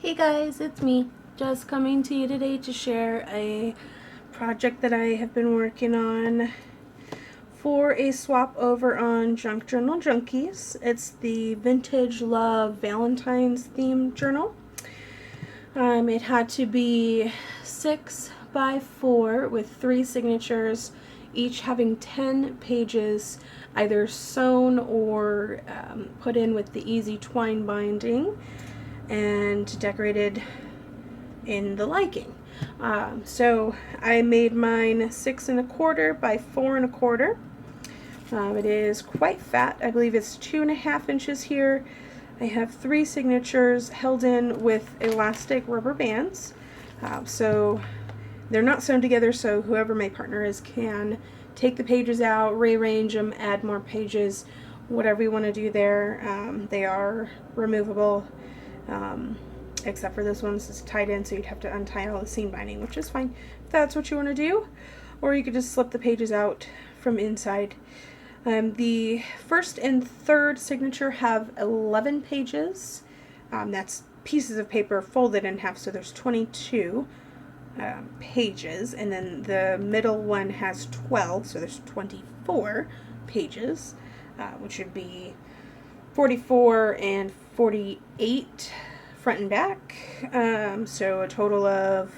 Hey guys, it's me. Just coming to you today to share a project that I have been working on for a swap over on Junk Journal Junkies. It's the Vintage Love Valentines themed journal. It had to be 6 by 4 with 3 signatures, each having 10 pages, either sewn or put in with the easy twine binding and decorated in the liking. So I made mine 6 1/4 by 4 1/4. It is quite fat. I believe it's 2.5 inches here. I have 3 signatures held in with elastic rubber bands. So they're not sewn together, so whoever my partner is can take the pages out, rearrange them, add more pages, whatever you want to do there. They are removable. Except for this one's is tied in, so you'd have to untie all the seam binding, which is fine if that's what you want to do, or you could just slip the pages out from inside. The first and third signature have 11 pages. That's pieces of paper folded in half, so there's 22 pages, and then the middle one has 12, so there's 24 pages, which would be 44 and 48 front and back, so a total of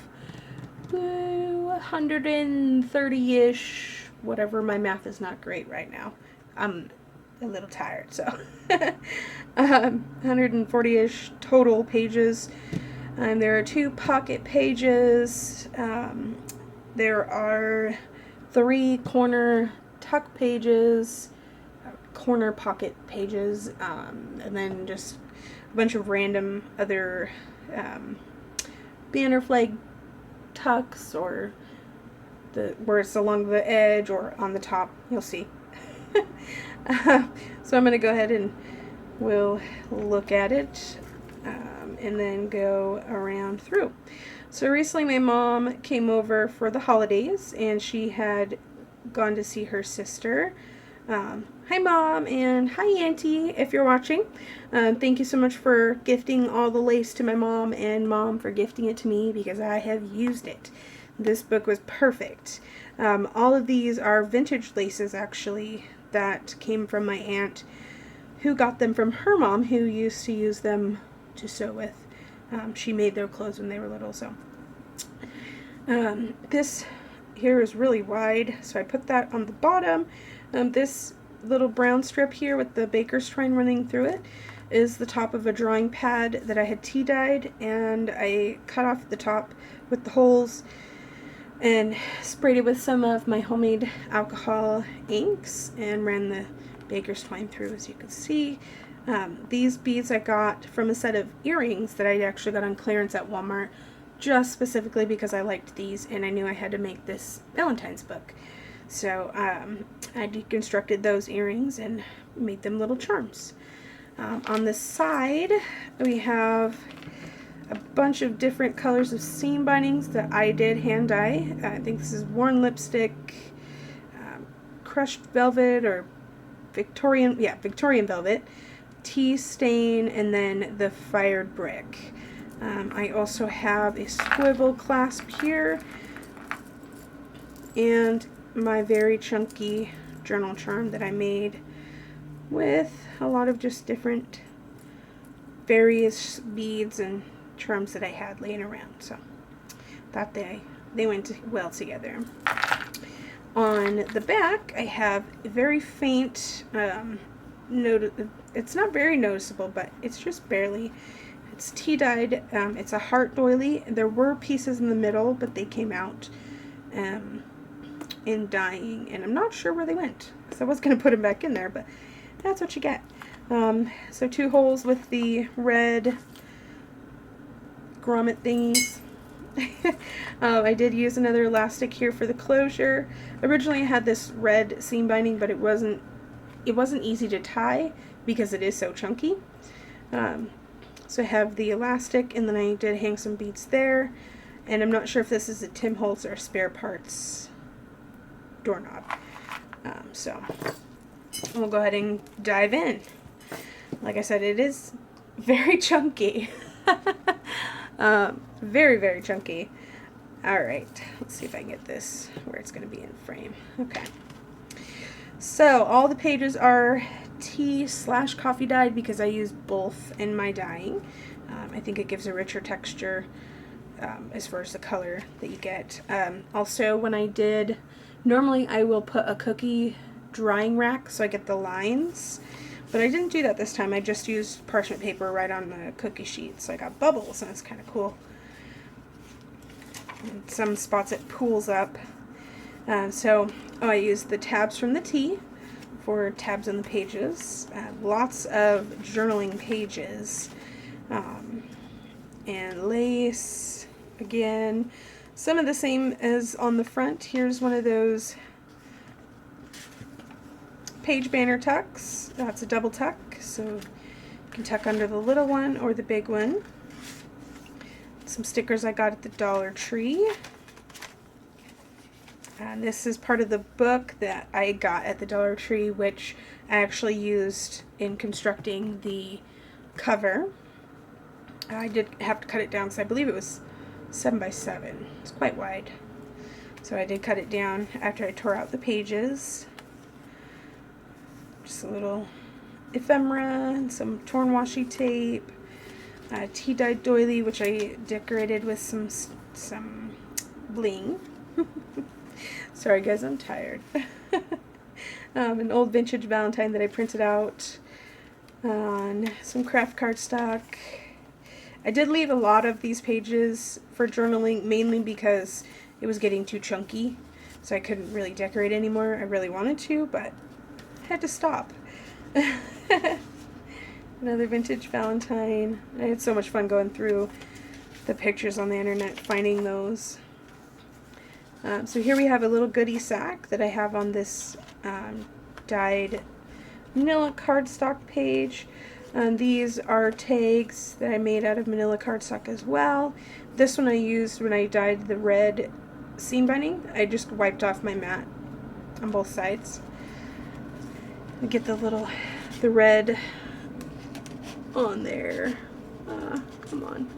130-ish, whatever. My math is not great right now. I'm a little tired, so 140-ish total pages. There are 2 pocket pages. There are 3 corner tuck pages, corner pocket pages, and then just a bunch of random other banner flag tucks, or where it's along the edge or on the top. You'll see. So I'm going to go ahead and we'll look at it and then go around through. So recently my mom came over for the holidays, and she had gone to see her sister. Hi Mom, and hi Auntie if you're watching. Thank you so much for gifting all the lace to my mom, and Mom for gifting it to me because I have used it. This book was perfect. All of these are vintage laces actually that came from my aunt, who got them from her mom, who used to use them to sew with. She made their clothes when they were little, so this here is really wide, so I put that on the bottom. This little brown strip here with the baker's twine running through it is the top of a drawing pad that I had tea dyed, and I cut off the top with the holes and sprayed it with some of my homemade alcohol inks and ran the baker's twine through, as you can see. These beads I got from a set of earrings that I actually got on clearance at Walmart, just specifically because I liked these and I knew I had to make this Valentine's book. So I deconstructed those earrings and made them little charms. On the side we have a bunch of different colors of seam bindings that I did hand dye. I think this is worn lipstick, crushed velvet, or Victorian velvet, tea stain, and then the fired brick. I also have a swivel clasp here, and my very chunky journal charm that I made with a lot of just different various beads and charms that I had laying around. So thought they went well together. On the back I have a very faint it's not very noticeable, but it's just barely. It's tea dyed. It's a heart doily. There were pieces in the middle, but they came out in dyeing, and I'm not sure where they went, because I was going to put them back in there, but that's what you get. So 2 holes with the red grommet thingies. I did use another elastic here for the closure. Originally I had this red seam binding, but it wasn't easy to tie because it is so chunky. So I have the elastic, and then I did hang some beads there, and I'm not sure if this is a Tim Holtz or spare parts doorknob. So we'll go ahead and dive in. Like I said, it is very chunky. Very, very chunky. Alright, let's see if I can get this where it's going to be in frame. Okay. So all the pages are tea/coffee dyed because I use both in my dyeing. I think it gives a richer texture as far as the color that you get. Also, when I did, normally I will put a cookie drying rack so I get the lines, but I didn't do that this time. I just used parchment paper right on the cookie sheet, so I got bubbles, and it's kind of cool. In some spots it pools up. I used the tabs from the tea for tabs on the pages. Lots of journaling pages. And lace. Again, some of the same as on the front. Here's one of those page banner tucks. That's a double tuck, so you can tuck under the little one or the big one. Some stickers I got at the Dollar Tree. And this is part of the book that I got at the Dollar Tree, which I actually used in constructing the cover. I did have to cut it down because I believe it was 7 by 7. It's quite wide. So I did cut it down after I tore out the pages. Just a little ephemera and some torn washi tape. Tea dyed doily, which I decorated with some bling. Sorry guys, I'm tired. An old vintage Valentine that I printed out on some craft cardstock. I did leave a lot of these pages for journaling, mainly because it was getting too chunky, so I couldn't really decorate anymore. I really wanted to, but I had to stop. Another vintage Valentine. I had so much fun going through the pictures on the internet, finding those. So here we have a little goodie sack that I have on this dyed manila cardstock page. These are tags that I made out of manila cardstock as well. This one I used when I dyed the red seam binding. I just wiped off my mat on both sides. I get the red on there. Come on.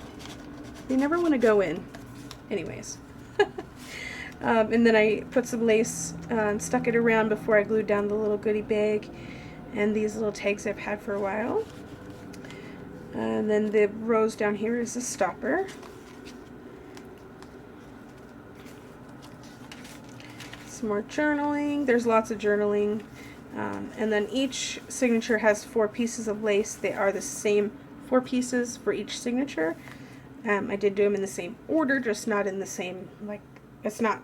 They never want to go in. Anyways. And then I put some lace and stuck it around before I glued down the little goodie bag. And these little tags I've had for a while. And then the rose down here is a stopper. Some more journaling. There's lots of journaling. And then each signature has 4 pieces of lace. They are the same 4 pieces for each signature. I did do them in the same order, just not in the same, like, it's not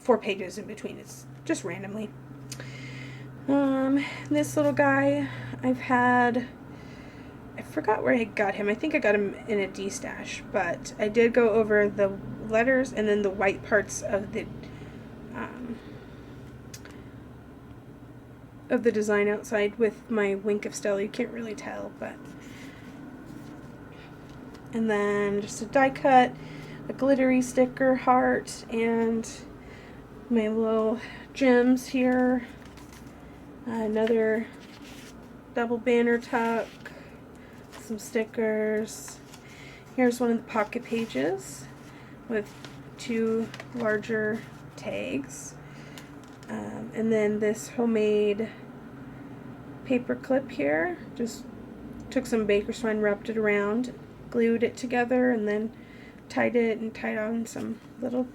4 pages in between. It's just randomly. This little guy I've had, I forgot where I got him. I think I got him in a D-stash, but I did go over the letters and then the white parts of the design outside with my Wink of Stella. You can't really tell, but. And then just a die cut, a glittery sticker heart, and my little gems here. Another double banner tuck, some stickers. Here's one of the pocket pages with 2 larger tags. And then this homemade paper clip here. Just took some baker's twine, wrapped it around, glued it together, and then tied it and tied on some little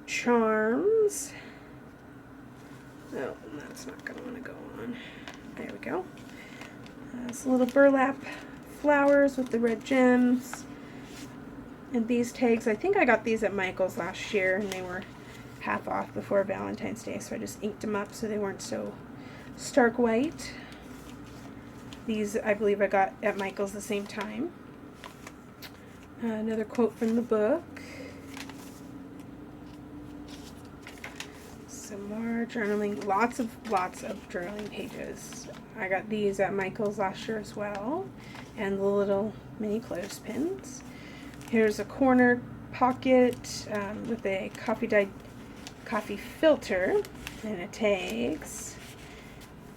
charms. Oh, that's not going to want to go on. There we go. Some little burlap flowers with the red gems. And these tags, I think I got these at Michael's last year, and they were half off before Valentine's Day, so I just inked them up so they weren't so stark white. These, I believe I got at Michael's the same time. Another quote from the book. Some more journaling. Lots of journaling pages. I got these at Michael's last year as well. And the little mini clothespins. Here's a corner pocket with a coffee filter and it tags.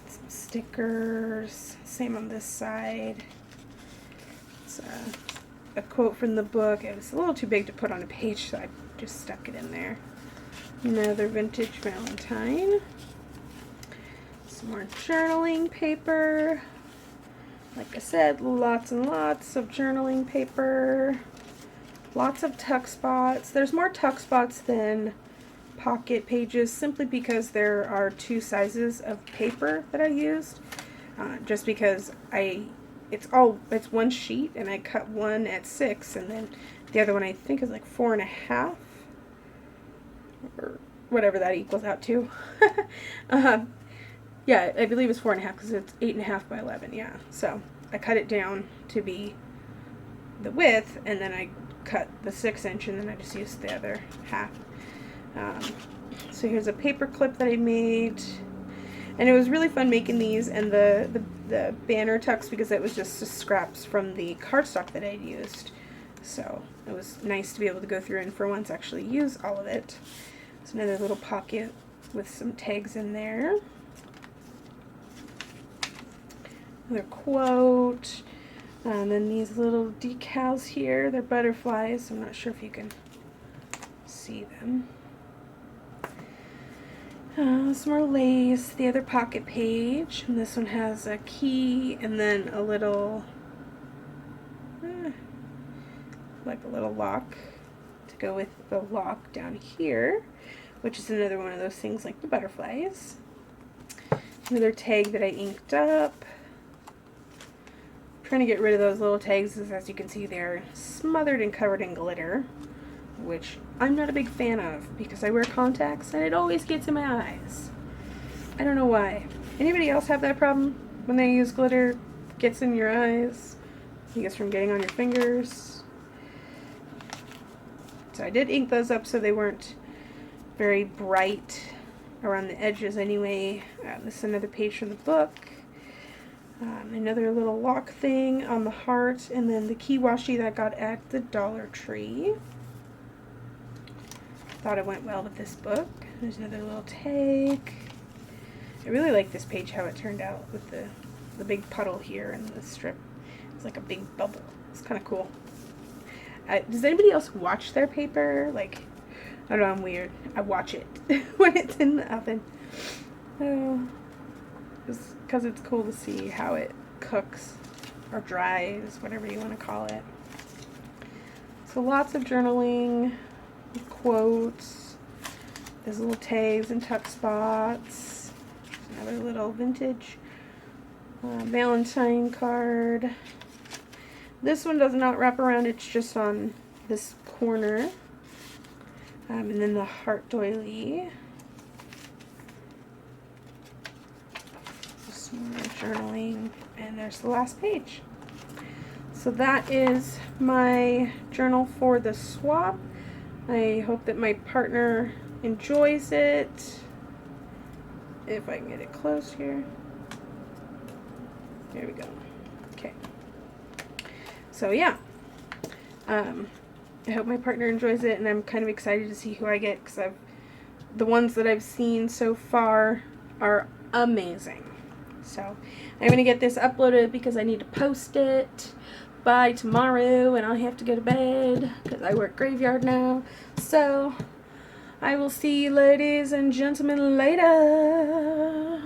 Some stickers. Same on this side. It's a quote from the book. It was a little too big to put on a page, so I just stuck it in there. Another vintage Valentine. Some more journaling paper. Like I said, lots and lots of journaling paper. Lots of tuck spots. There's more tuck spots than pocket pages simply because there are two sizes of paper that I used. Just because it's one sheet and I cut one at 6 and then the other one I think is like 4.5 or whatever that equals out to. Yeah, I believe it's 4.5 because it's 8.5 by 11. Yeah, so I cut it down to be the width, and then I cut the 6-inch, and then I just used the other half. So here's a paper clip that I made, and it was really fun making these and the banner tucks because it was just scraps from the cardstock that I'd used. So it was nice to be able to go through and for once actually use all of it. It's another little pocket with some tags in there. Another quote, and then these little decals here, they're butterflies. I'm not sure if you can see them. Some more lace, the other pocket page, and this one has a key and then a little, like a little lock to go with the lock down here, which is another one of those things like the butterflies. Another tag that I inked up. Trying to get rid of those little tags, as you can see they're smothered and covered in glitter, which I'm not a big fan of because I wear contacts and it always gets in my eyes. I don't know why. Anybody else have that problem when they use glitter? Gets in your eyes? I guess from getting on your fingers. So I did ink those up so they weren't very bright around the edges anyway. This is another page from the book. Another little lock thing on the heart, and then the key washi that I got at the Dollar Tree. Thought it went well with this book. There's another little tag. I really like this page, how it turned out with the big puddle here and the strip. It's like a big bubble. It's kind of cool. Does anybody else watch their paper? Like, I don't know, I'm weird. I watch it when it's in the oven. Oh. Because it's cool to see how it cooks or dries, whatever you want to call it. So lots of journaling, quotes, there's little tags and tuck spots, another little vintage Valentine card. This one does not wrap around, it's just on this corner. And then the heart doily. Some more journaling, and there's the last page. So that is my journal for the swap. I hope that my partner enjoys it. If I can get it close here. There we go. Okay. So yeah. I hope my partner enjoys it, and I'm kind of excited to see who I get because the ones that I've seen so far are amazing. So I'm going to get this uploaded because I need to post it by tomorrow, and I'll have to go to bed because I work graveyard now. So I will see you ladies and gentlemen later.